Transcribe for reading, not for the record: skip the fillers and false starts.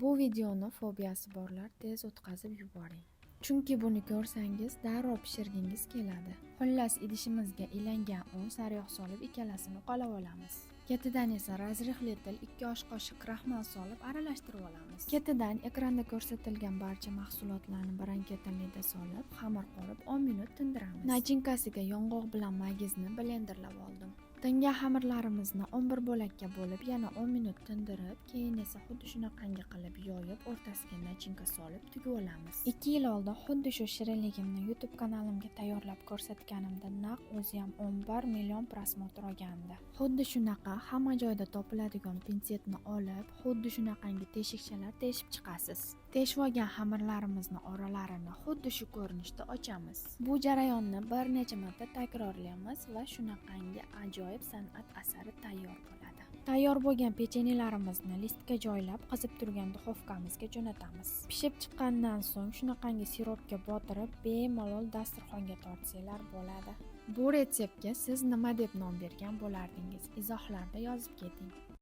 Bu videoni fobiyasi borlar tez o'tkazib yuboring. Chunki buni ko'rsangiz darrov pishirgingiz keladi. Xullas, idishimizga ilangan un, sariyog' solib ikkalasini uqalab olamiz. Ketidan esa razrihli til 2 osh qoshiq kraxmal solib aralashtirib olamiz. Ketidan ekranda ko'rsatilgan barcha mahsulotlarni birin-ketinlikda solib, xamir qorib 10 minut tindiramiz. Nachinkasiga yong'oq bilan magizni blenderlab oldim. Tingan xamirlarimizni 11 bo'lakka bo'lib, yana 10 minut tindirib, keyin esa xuddi shunaqangi qilib yoyib, o'rtasiga nachinka solib tugib olamiz. 2 yil oldin xuddi shu shirinligimni YouTube kanalimga tayyorlab ko'rsatganimda naq o'zi ham 11 million prosmotr olgandi. Xuddi shunaqa hamma joyda topiladigan pinsetni olib, xuddi shunaqangi teshikchalar teshib chiqasiz. Teshib olgan xamirlarimizni oralarini xuddi shu ko'rinishda ochamiz. Bu jarayonni bir necha marta takrorlaymiz va shunaqangi ajoyib san'at asari tayyor bo'ladi. Tayyor bo'lgan pechenyelarimizni listga joylab, qizib turgan duxovkamizga jo'natamiz. Pishib chiqqandan so'ng shunaqangi siropga botirib, bemalol dasturxonga tortsanglar bo'ladi. Bu retseptga siz nima deb nom bergan bo'lardingiz? Izohlarda yozib keting.